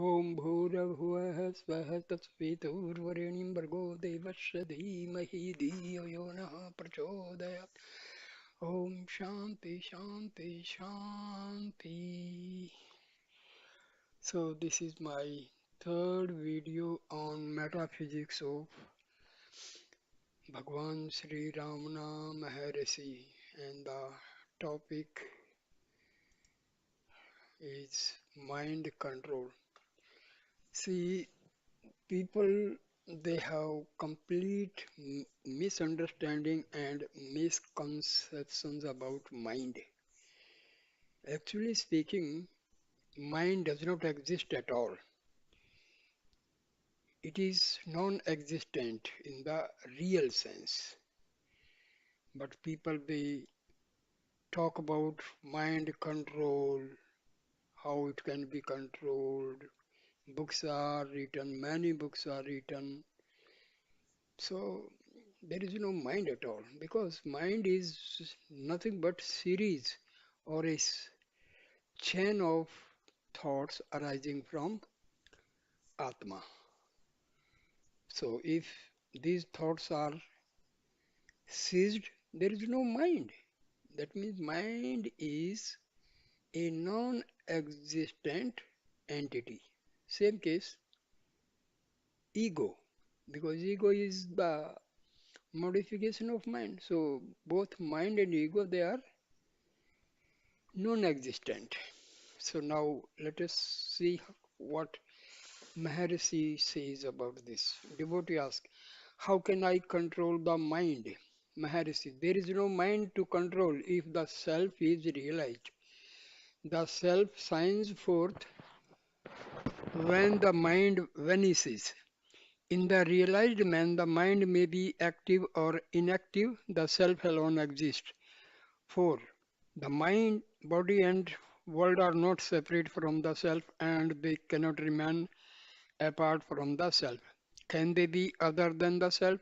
Om Bhurabhuvah Svah Tatsvituurvarenyam Bhargo Devasya Dhimahi Dhiyo Yo Nः Prachodayat. Om Shanti Shanti Shanti. So this is my third video on metaphysics of Bhagwan Sri Ramana Maharshi, and the topic is mind control. See, people, they have complete misunderstanding and misconceptions about mind. Actually speaking, mind does not exist at all. It is non-existent in the real sense. But people, they talk about mind control, how it can be controlled. Books are written, many books are written. So there is no mind at all, because mind is nothing but series or chain of thoughts arising from Atma. So if these thoughts are seized, there is no mind. That means mind is a non-existent entity. Same case, ego, because ego is the modification of mind. So both mind and ego, they are non-existent. So now let us see what Maharshi says about this. Devotee asks, how can I control the mind? Maharshi, there is no mind to control if the self is realized. The self shines forth when the mind vanishes. In the realized man, the mind may be active or inactive, the self alone exists. 4. The mind, body, and world are not separate from the self, and they cannot remain apart from the self. Can they be other than the self?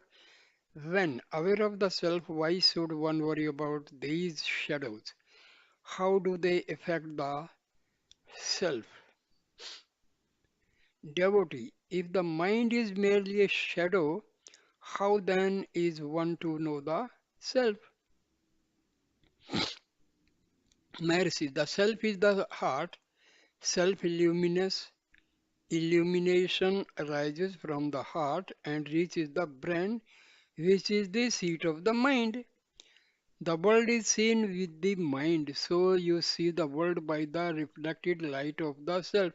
When aware of the self, why should one worry about these shadows? How do they affect the self? Devotee, if the mind is merely a shadow, how then is one to know the self? Mercy, the self is the heart, self illuminous. Illumination arises from the heart and reaches the brain, which is the seat of the mind. The world is seen with the mind, so you see the world by the reflected light of the self.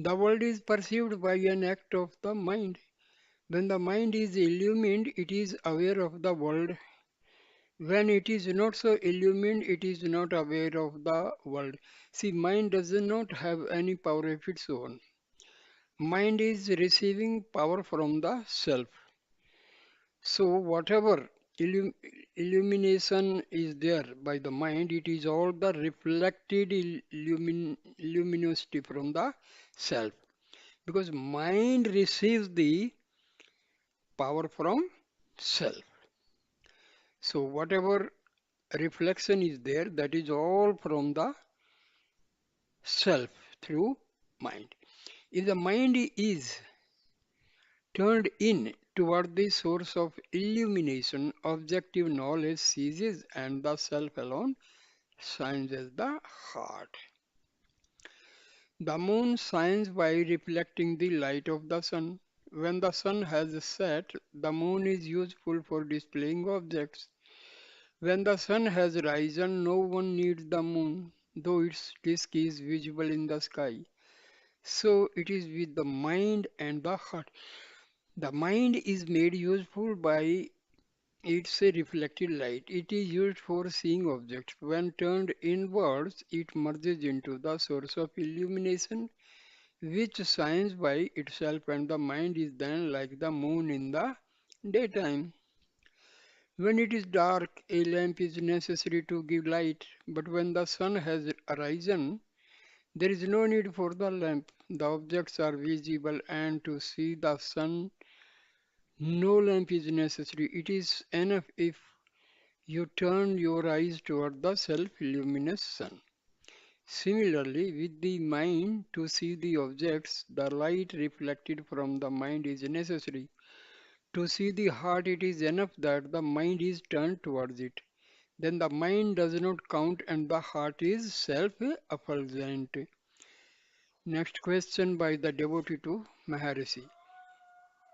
The world is perceived by an act of the mind. When the mind is illumined, it is aware of the world. When it is not so illumined, it is not aware of the world. See, mind does not have any power of its own. Mind is receiving power from the self. So whatever illum- illumination is there by the mind, it is all the reflected luminosity from the self. Because mind receives the power from self. So whatever reflection is there, that is all from the self through mind. If the mind is turned in toward the source of illumination, objective knowledge ceases and the self alone shines as the heart. The moon shines by reflecting the light of the sun. When the sun has set, the moon is useful for displaying objects. When the sun has risen, no one needs the moon, though its disk is visible in the sky. So it is with the mind and the heart. The mind is made useful by its reflected light. It is used for seeing objects. When turned inwards, it merges into the source of illumination, which shines by itself, and the mind is then like the moon in the daytime. When it is dark, a lamp is necessary to give light, but when the sun has arisen, there is no need for the lamp. The objects are visible, and to see the sun, no lamp is necessary. It is enough if you turn your eyes toward the self-luminous sun. Similarly, with the mind to see the objects, the light reflected from the mind is necessary. To see the heart, it is enough that the mind is turned towards it. Then the mind does not count and the heart is self-effulgent. Next question by the devotee to Maharshi.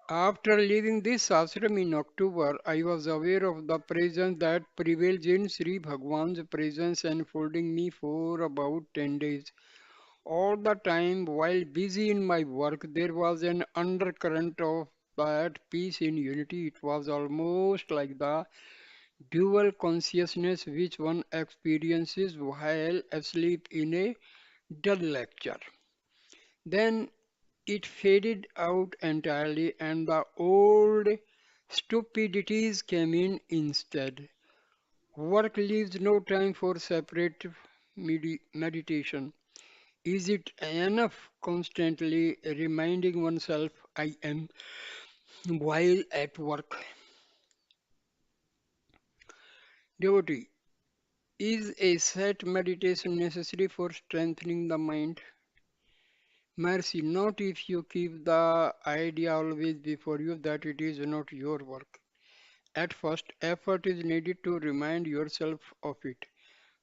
After leaving this ashram in October, I was aware of the presence that prevails in Sri Bhagwan's presence enfolding me for about 10 days. All the time, while busy in my work, there was an undercurrent of that peace in unity. It was almost like the dual consciousness which one experiences while asleep in a dull lecture. Then it faded out entirely, and the old stupidities came in instead. Work leaves no time for separate meditation. Is it enough constantly reminding oneself I am while at work? Devotee, is a set meditation necessary for strengthening the mind? Mercy, not if you keep the idea always before you that it is not your work. At first, effort is needed to remind yourself of it,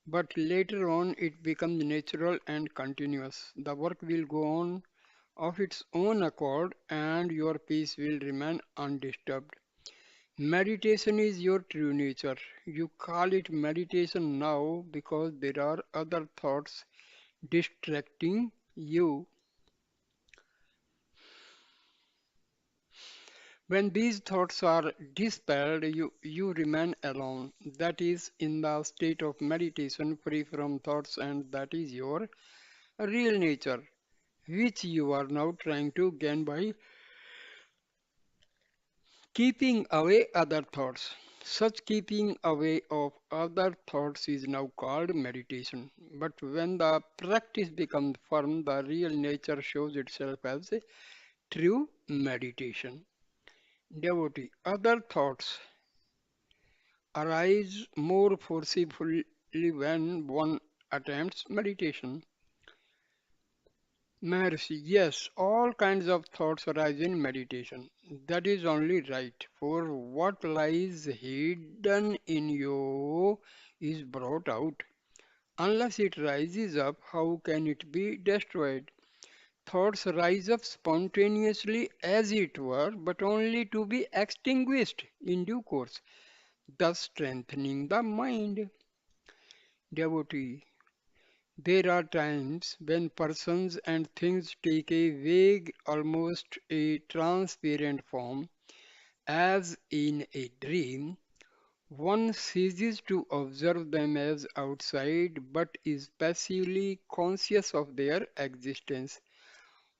but later on it becomes natural and continuous. The work will go on of its own accord and your peace will remain undisturbed. Meditation is your true nature. You call it meditation now because there are other thoughts distracting you. When these thoughts are dispelled, you remain alone. That is in the state of meditation, free from thoughts, and that is your real nature, which you are now trying to gain by keeping away other thoughts. Such keeping away of other thoughts is now called meditation. But when the practice becomes firm, the real nature shows itself as a true meditation. Devotee, other thoughts arise more forcibly when one attempts meditation. Maharshi, yes, all kinds of thoughts arise in meditation. That is only right, for what lies hidden in you is brought out. Unless it rises up, how can it be destroyed? Thoughts rise up spontaneously, as it were, but only to be extinguished in due course, thus strengthening the mind. Devotee, there are times when persons and things take a vague, almost a transparent form, as in a dream. One ceases to observe them as outside but is passively conscious of their existence,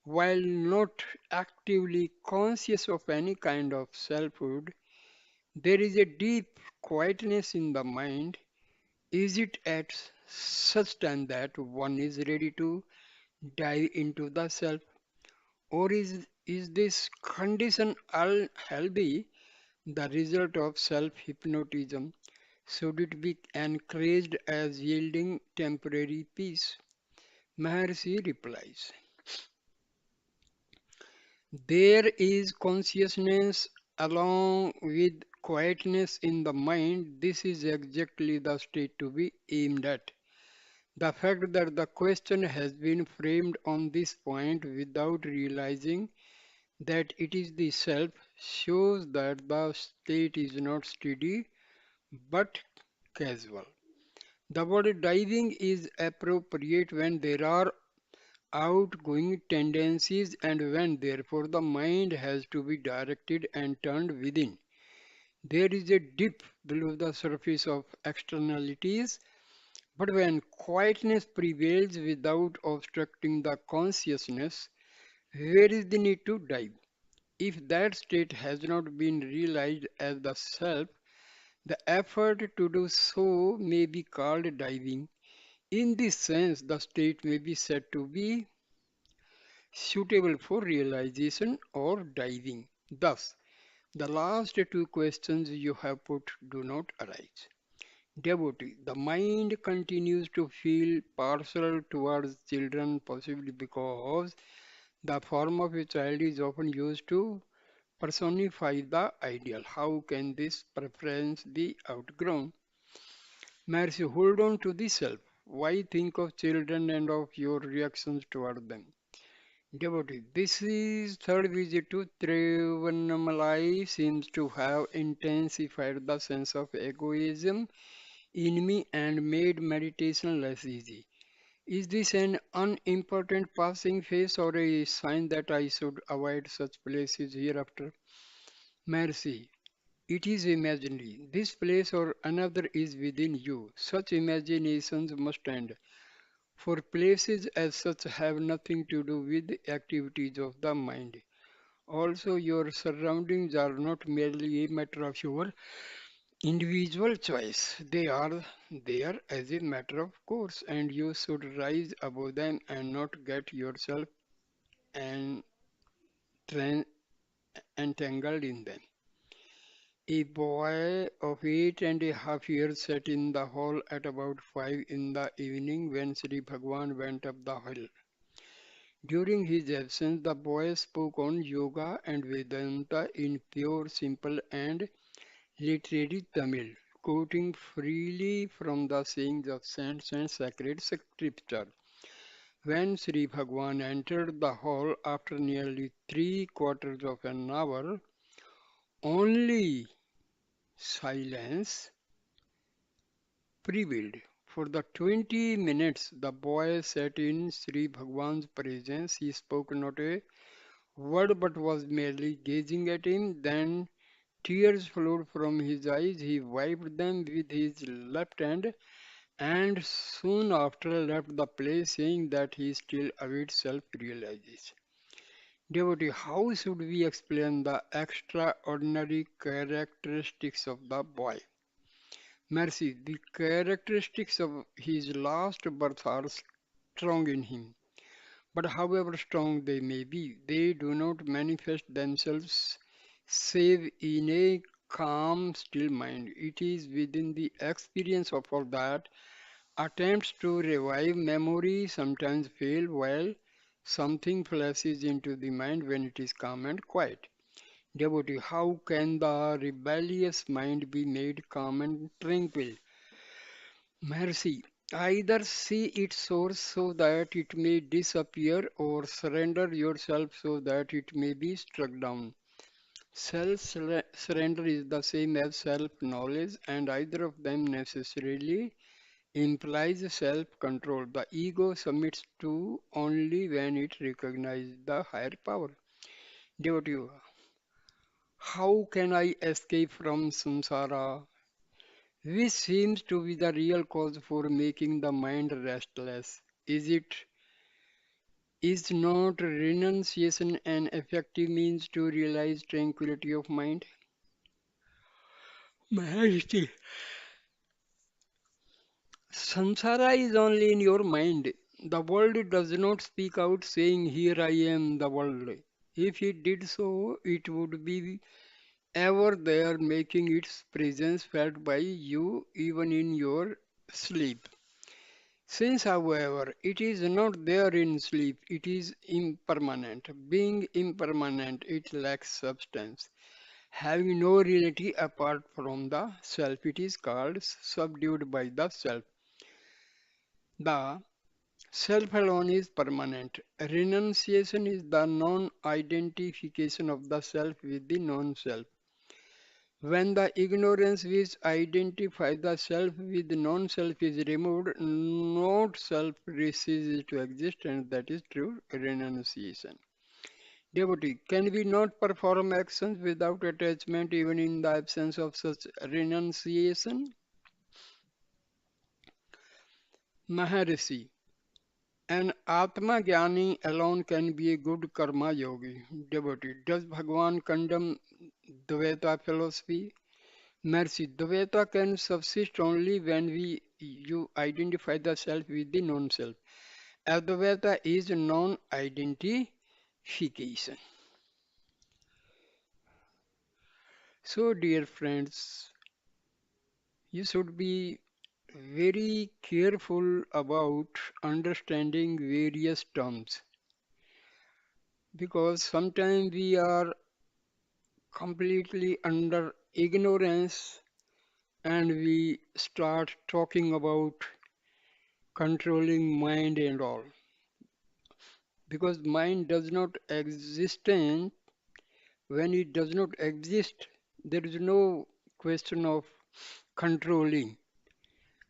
while not actively conscious of any kind of selfhood. There is a deep quietness in the mind. Is it at such time that one is ready to dive into the self, or is this condition unhealthy, the result of self hypnotism? Should it be encouraged as yielding temporary peace? Maharshi replies, there is consciousness along with quietness in the mind. This is exactly the state to be aimed at. The fact that the question has been framed on this point without realizing that it is the self shows that the state is not steady but casual. The word diving is appropriate when there are outgoing tendencies and when therefore the mind has to be directed and turned within. There is a dip below the surface of externalities, but when quietness prevails without obstructing the consciousness, where is the need to dive? If that state has not been realized as the self, the effort to do so may be called diving. In this sense, the state may be said to be suitable for realization or diving. Thus, the last two questions you have put do not arise. Devotee, the mind continues to feel partial towards children, possibly because the form of a child is often used to personify the ideal. How can this preference be outgrown? Mercy, hold on to the self. Why think of children and of your reactions toward them? Devotee, this is third visit to Trivannamalai seems to have intensified the sense of egoism in me and made meditation less easy. Is this an unimportant passing phase or a sign that I should avoid such places hereafter? Mercy. It is imaginary. This place or another is within you. Such imaginations must end. For places as such have nothing to do with the activities of the mind. Also, your surroundings are not merely a matter of your individual choice. They are there as a matter of course, and you should rise above them and not get yourself entran- entangled in them. A boy of 8.5 years sat in the hall at about 5 in the evening when Sri Bhagwan went up the hill. During his absence, the boy spoke on yoga and Vedanta in pure, simple, and literary Tamil, quoting freely from the sayings of saints and sacred scripture. When Sri Bhagwan entered the hall after nearly 3/4 of an hour, only silence prevailed. For the 20 minutes the boy sat in Sri Bhagwan's presence, he spoke not a word but was merely gazing at him. Then tears flowed from his eyes. He wiped them with his left hand and soon after left the place, saying that he still awaits self realization. Devotee, how should we explain the extraordinary characteristics of the boy? Mercy, the characteristics of his last birth are strong in him. But however strong they may be, they do not manifest themselves save in a calm, still mind. It is within the experience of all that attempts to revive memory sometimes fail while something flashes into the mind when it is calm and quiet. Devotee, how can the rebellious mind be made calm and tranquil? Mercy, either see its source so that it may disappear or surrender yourself so that it may be struck down. Self surrender is the same as self knowledge, and either of them necessarily implies self control. The ego submits to only when it recognizes the higher power. Devotee, how can I escape from samsara? Which seems to be the real cause for making the mind restless. Is not renunciation an effective means to realize tranquility of mind? Maharshi, samsara is only in your mind. The world does not speak out saying, "Here I am, the world." If it did so, it would be ever there, making its presence felt by you even in your sleep. Since, however, it is not there in sleep, it is impermanent. Being impermanent, it lacks substance. Having no reality apart from the self, it is called subdued by the self. The self alone is permanent. Renunciation is the non identification of the self with the non self. When the ignorance which identifies the self with non-self is removed, not self ceases to exist, and that is true renunciation. Devotee, can we not perform actions without attachment even in the absence of such renunciation? Maharishi, an Atma Jnani alone can be a good karma yogi. Devotee, does Bhagavan condemn Dvaita philosophy? Mercy, Dvaita can subsist only when you identify the self with the non-self. Advaita is non-identification. So, dear friends, You should be very careful about understanding various terms because sometimes we are completely under ignorance and we start talking about controlling mind and all because mind does not exist when it does not exist there is no question of controlling.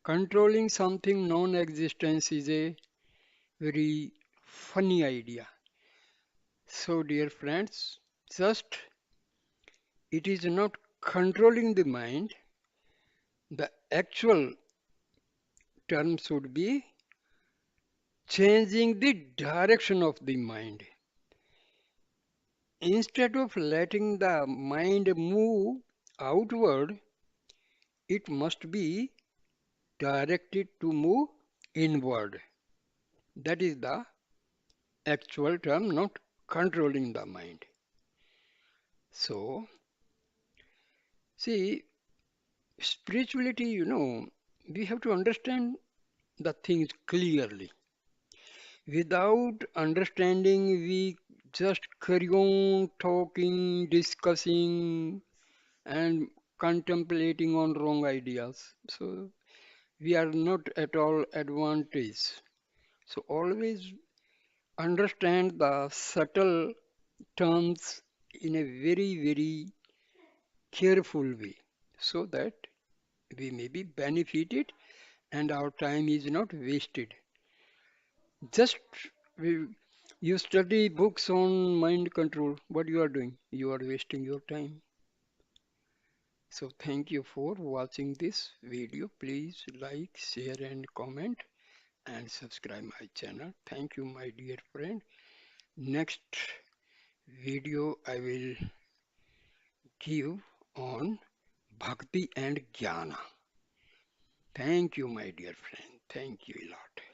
Controlling something non-existence is a very funny idea. So, dear friends, just it is not controlling the mind. The actual term should be changing the direction of the mind. Instead of letting the mind move outward, it must be directed to move inward. That is the actual term, not controlling the mind. So, see, spirituality, we have to understand the things clearly. Without understanding, we just carry on talking, discussing, and contemplating on wrong ideas. So, we are not at all advantaged. So, always understand the subtle terms in a very, very careful way so that we may be benefited and our time is not wasted. Just we, you study books on mind control. What you are doing? You are wasting your time. So thank you for watching this video. Please like, share and comment and subscribe my channel. Thank you my dear friend. Next video I will give on Bhakti and Jnana. Thank you my dear friend. Thank you a lot.